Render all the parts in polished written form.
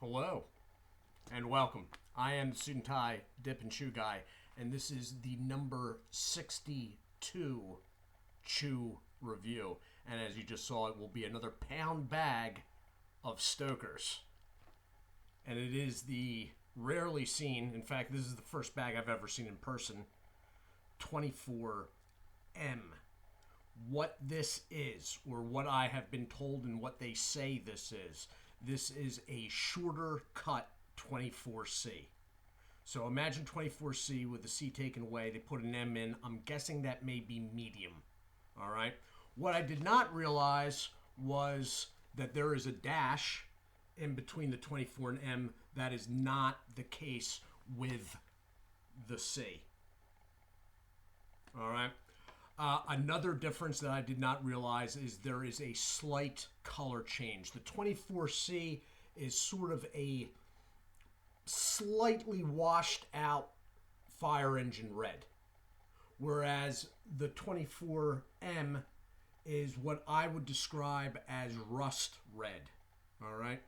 Hello and welcome. I am the Suit&Tie Dip&ChewGuy, and this is the number 62 Chew review. And as you just saw, it will be another pound bag of Stokers. And it is the rarely seen, in fact, this is the first bag I've ever seen in person, 24M. What this is, or what I have been told and what they say this is a shorter cut 24C. So imagine 24C with the C taken away, they put an M in. I'm guessing that may be medium. All right. What I did not realize was that there is a dash in between the 24 and M. That is not the case with the C. All right. Another difference that I did not realize is there is a slight color change. The 24C is sort of a slightly washed out fire engine red, whereas the 24M is what I would describe as rust red. All right.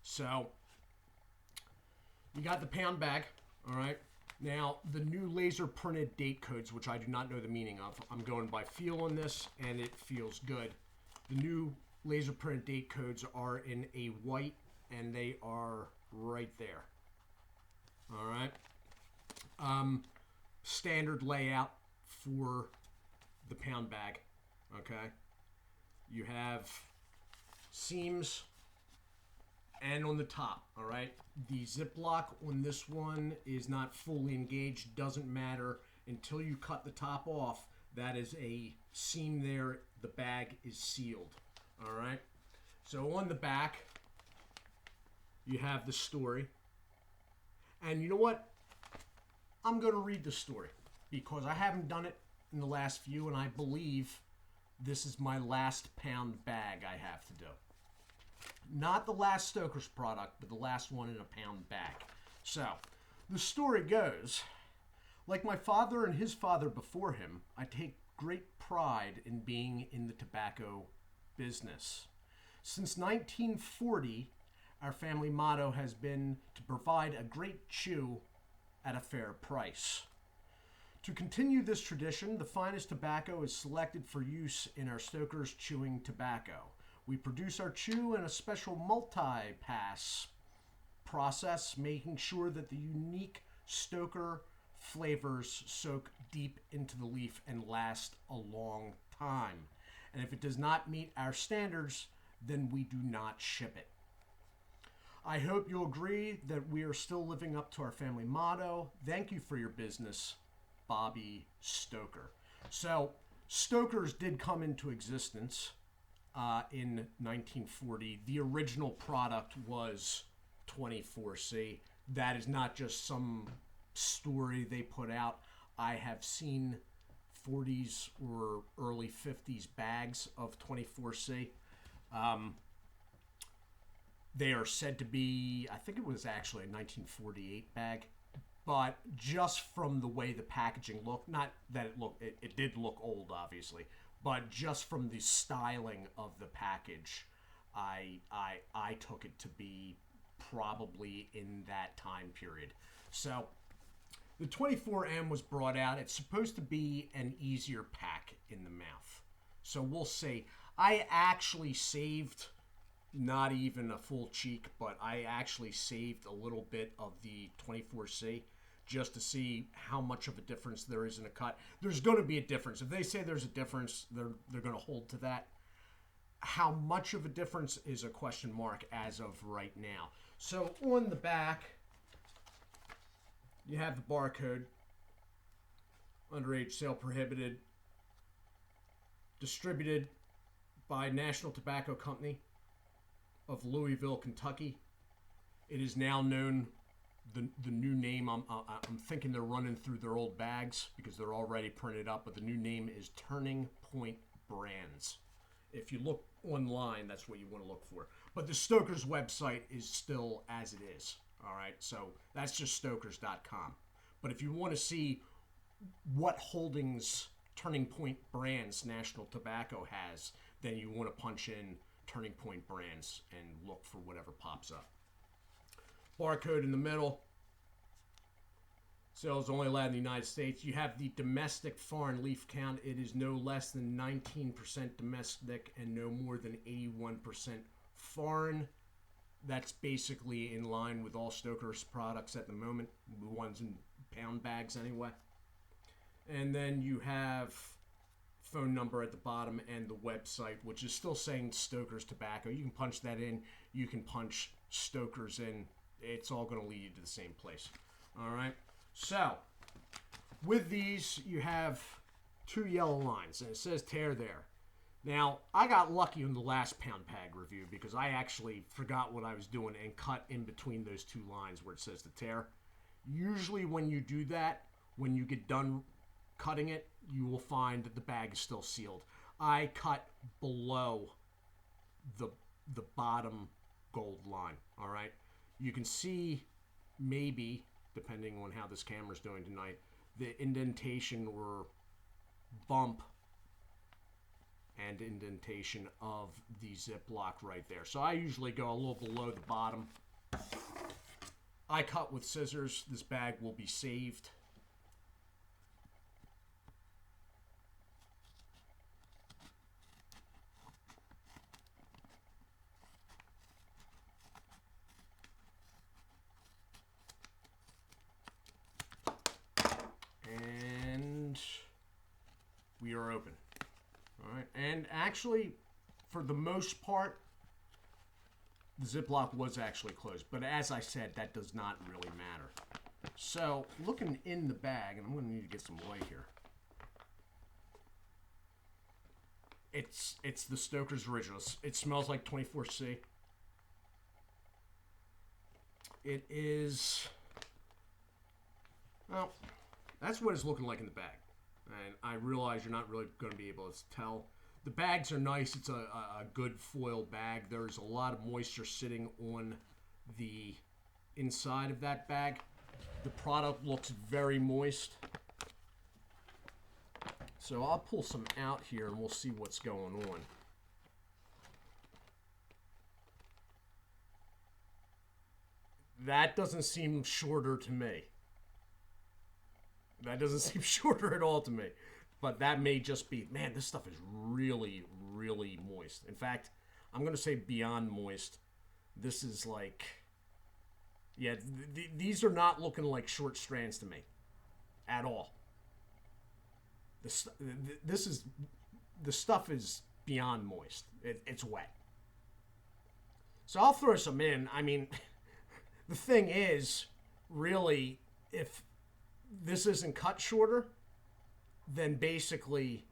So you got the pound bag. All right. Now, the new laser printed date codes, which I do not know the meaning of, I'm going by feel on this, and it feels good. The new laser printed date codes are in a white, and they are right there. All right. Standard layout for the pound bag. Okay. You have seams and on the top, all right? The Ziploc on this one is not fully engaged. Doesn't matter until you cut the top off. That is a seam there. The bag is sealed, all right? So on the back, you have the story. And you know what? I'm going to read the story because I haven't done it in the last few, and I believe this is my last pound bag I have to do. Not the last Stoker's product, but the last one in a pound bag. So, the story goes, like my father and his father before him, I take great pride in being in the tobacco business. Since 1940, our family motto has been to provide a great chew at a fair price. To continue this tradition, the finest tobacco is selected for use in our Stoker's chewing tobacco. We produce our chew in a special multi-pass process, making sure that the unique Stoker flavors soak deep into the leaf and last a long time. And if it does not meet our standards, then we do not ship it. I hope you'll agree that we are still living up to our family motto. Thank you for your business, Bobby Stoker. So, Stokers did come into existence in 1940. The original product was 24C. That is not just some story they put out. I have seen 40s or early 50s bags of 24C. They are said to be, I think it was actually a 1948 bag, but just from the way the packaging looked, not that it did look old, obviously, but just from the styling of the package, I took it to be probably in that time period. So the 24M was brought out. It's supposed to be an easier pack in the mouth. So we'll see. I actually saved not even a full cheek, but I actually saved a little bit of the 24C just to see how much of a difference there is in a cut. There's going to be a difference. If they say there's a difference, they're going to hold to that. How much of a difference is a question mark as of right now. So on the back, you have the barcode. Underage sale prohibited. Distributed by National Tobacco Company of Louisville, Kentucky. It is now known, the new name, I'm thinking they're running through their old bags because they're already printed up, but the new name is Turning Point Brands. If you look online, that's what you want to look for. But the Stoker's website is still as it is. All right, so that's just stokers.com. But if you want to see what holdings Turning Point Brands National Tobacco has, then you want to punch in Turning Point Brands and look for whatever pops up. barcode in the middle. Sales only allowed in the United States. You have the domestic foreign leaf count. It is no less than 19% domestic and no more than 81% foreign. That's basically in line with all Stoker's products at the moment, the ones in pound bags anyway. And then you have phone number at the bottom and the website, which is still saying Stoker's Tobacco. You can punch that in. You can punch Stoker's in. It's all going to lead you to the same place. All right. So, with these, you have 2 yellow lines, and it says tear there. Now, I got lucky in the last pound bag review because I actually forgot what I was doing and cut in between those 2 lines where it says the tear. Usually when you do that, when you get done cutting it, you will find that the bag is still sealed. I cut below the bottom gold line, all right? You can see maybe, depending on how this camera's doing tonight, the indentation or bump and indentation of the Ziploc right there. So I usually go a little below the bottom. I cut with scissors. This bag will be saved. And we are open. All right, and actually, for the most part, the Ziploc was actually closed. But as I said, that does not really matter. So, looking in the bag, and I'm going to need to get some light here. It's the Stoker's Original. It smells like 24C. It is, well, that's what it's looking like in the bag. And I realize you're not really going to be able to tell. The bags are nice. It's a good foil bag. There's a lot of moisture sitting on the inside of that bag. The product looks very moist. So I'll pull some out here and we'll see what's going on. That doesn't seem shorter to me. That doesn't seem shorter at all to me. But that may just be, man, this stuff is really, really moist. In fact, I'm going to say beyond moist. This is like, yeah, these are not looking like short strands to me at all. The stuff is beyond moist. It's wet. So I'll throw some in. I mean, the thing is, really, if this isn't cut shorter, then basically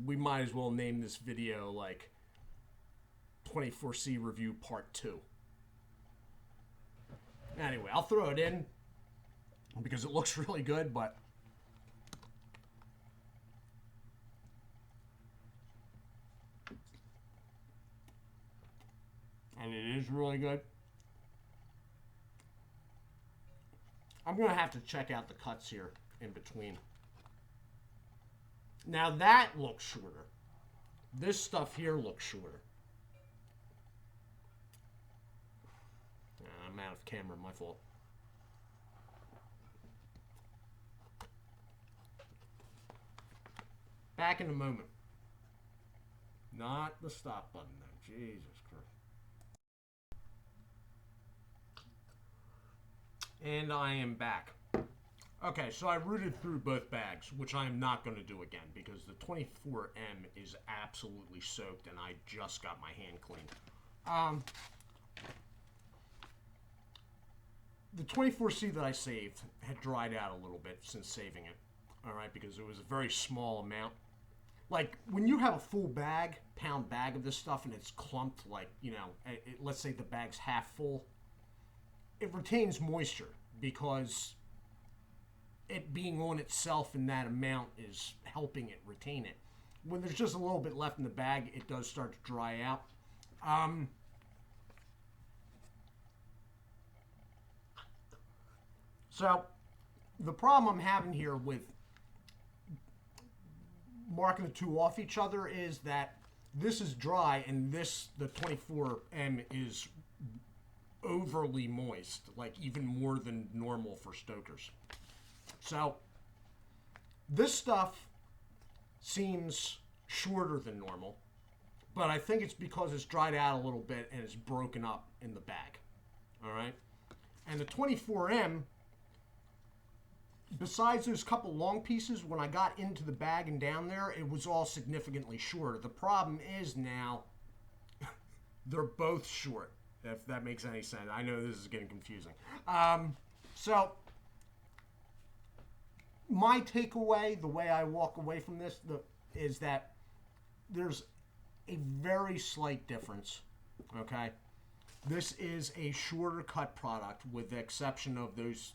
we might as well name this video like 24C Review Part 2. Anyway, I'll throw it in because it looks really good, but and it is really good. I'm going to have to check out the cuts here in between. Now that looks shorter. This stuff here looks shorter. I'm out of camera, my fault. Back in a moment. Not the stop button though. Jesus Christ. And I am back. Okay, so I rooted through both bags, which I am not going to do again because the 24M is absolutely soaked and I just got my hand cleaned. The 24C that I saved had dried out a little bit since saving it. All right, because it was a very small amount. Like, when you have a full bag, pound bag of this stuff, and it's clumped, like, you know, let's say the bag's half full, it retains moisture because it being on itself in that amount is helping it retain it. When there's just a little bit left in the bag, it does start to dry out. So, the problem I'm having here with marking the two off each other is that this is dry and the 24M is overly moist, like even more than normal for Stokers. So this stuff seems shorter than normal, but I think it's because it's dried out a little bit and it's broken up in the bag. All right? And the 24M, besides those couple long pieces, when I got into the bag and down there, it was all significantly shorter. The problem is now they're both short, if that makes any sense. I know this is getting confusing. So my takeaway, the way I walk away from this, is that there's a very slight difference, okay? This is a shorter cut product with the exception of those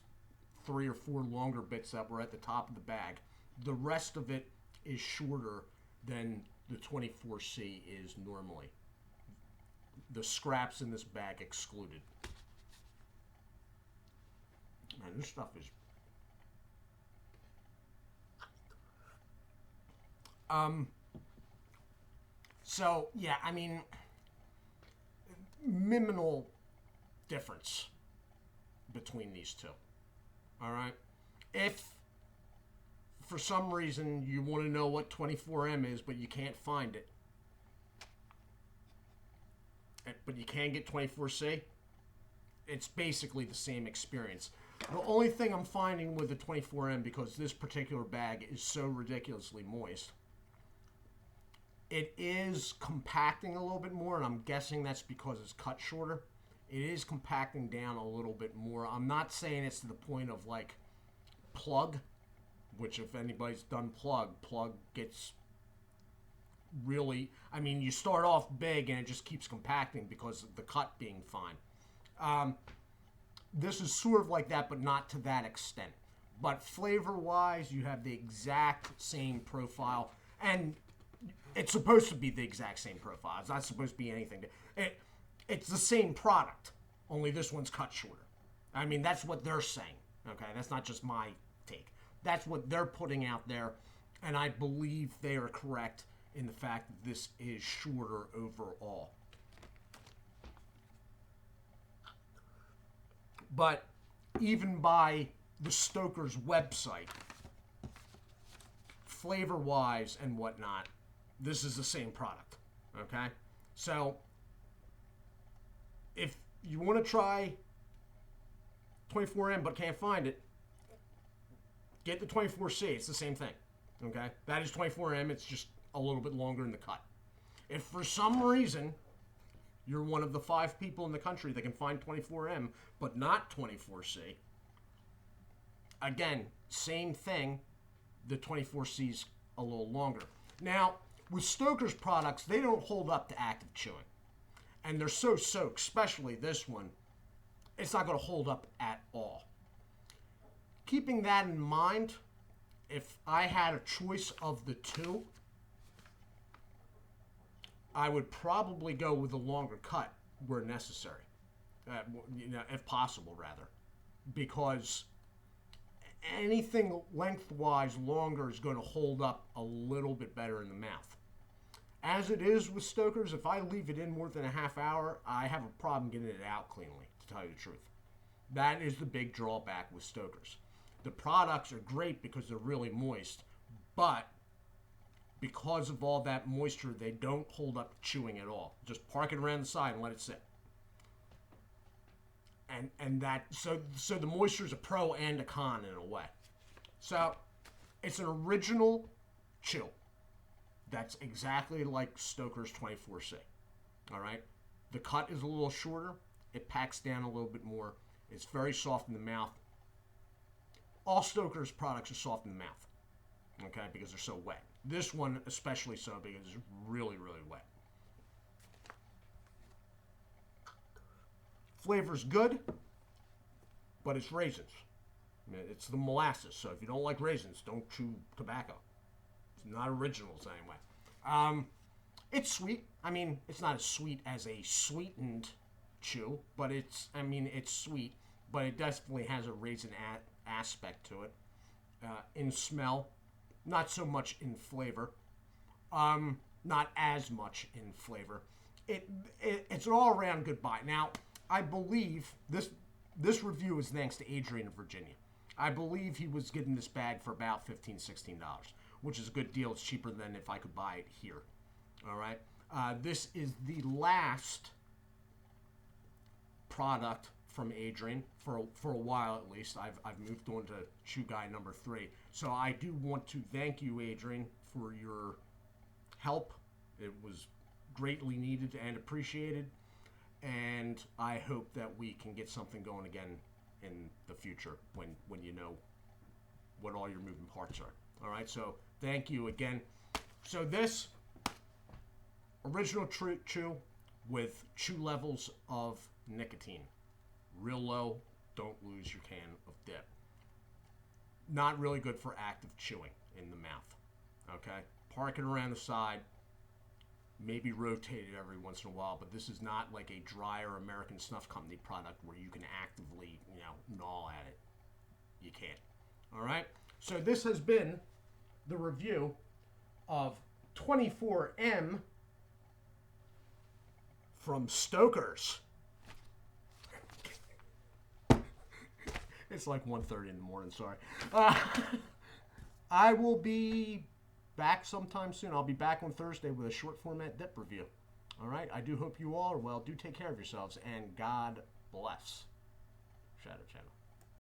3 or 4 longer bits that were at the top of the bag. The rest of it is shorter than the 24C is normally. The scraps in this bag excluded. Man, this stuff is... So, yeah, I mean, minimal difference between these two. All right? If for some reason you want to know what 24M is, but you can't find it, but you can get 24C, it's basically the same experience. The only thing I'm finding with the 24M, because this particular bag is so ridiculously moist, it is compacting a little bit more, and I'm guessing that's because it's cut shorter. It is compacting down a little bit more. I'm not saying it's to the point of like plug, which if anybody's done plug gets really, I mean, you start off big and it just keeps compacting because of the cut being fine. This is sort of like that, but not to that extent. But flavor-wise, you have the exact same profile, and it's supposed to be the exact same profile. It's not supposed to be anything. It's the same product, only this one's cut shorter. I mean, that's what they're saying, okay? That's not just my take. That's what they're putting out there, and I believe they are correct in the fact that this is shorter overall. But even by the Stoker's website, flavor-wise and whatnot, this is the same product, okay? So if you want to try 24M but can't find it, get the 24C. It's the same thing, okay? That is 24M. It's just a little bit longer in the cut. If for some reason you're one of the 5 people in the country that can find 24M but not 24C, again, same thing. The 24C's a little longer. Now, with Stoker's products, they don't hold up to active chewing. And they're so soaked, especially this one, it's not going to hold up at all. Keeping that in mind, if I had a choice of the two, I would probably go with the longer cut where necessary. If possible, rather. Because anything lengthwise longer is going to hold up a little bit better in the mouth. As it is with Stoker's, if I leave it in more than a half hour, I have a problem getting it out cleanly, to tell you the truth. That is the big drawback with Stoker's. The products are great because they're really moist, but because of all that moisture, they don't hold up chewing at all. Just park it around the side and let it sit. And that, so the moisture is a pro and a con in a way. So it's an original chew. That's exactly like Stoker's 24C. All right? The cut is a little shorter. It packs down a little bit more. It's very soft in the mouth. All Stoker's products are soft in the mouth, okay, because they're so wet. This one especially so because it's really, really wet. Flavor's good, but it's raisins. I mean, it's the molasses, so if you don't like raisins, don't chew tobacco. It's not originals anyway. It's sweet. I mean, it's not as sweet as a sweetened chew, but it's sweet, but it definitely has a raisin aspect to it. In smell, not so much in flavor. Not as much in flavor. It's an all-around good buy. Now, I believe this review is thanks to Adrian in Virginia. I believe he was getting this bag for about $15, $16, which is a good deal. It's cheaper than if I could buy it here. All right. This is the last product from Adrian for a while at least. I've moved on to ChewGuy number 3. So I do want to thank you, Adrian, for your help. It was greatly needed and appreciated. And I hope that we can get something going again in the future when you know what all your moving parts are. All right, so thank you again. So this original chew with chew levels of nicotine. Real low, don't lose your can of dip. Not really good for active chewing in the mouth. Okay, park it around the side. Maybe rotate it every once in a while, but this is not like a drier American Snuff Company product where you can actively, gnaw at it. You can't. All right? So this has been the review of 24M from Stoker's. It's like 1:30 in the morning, sorry. I will be back sometime soon. I'll be back on Thursday with a short format dip review. All right. I do hope you all are well. Do take care of yourselves, and God bless. Shadow Channel.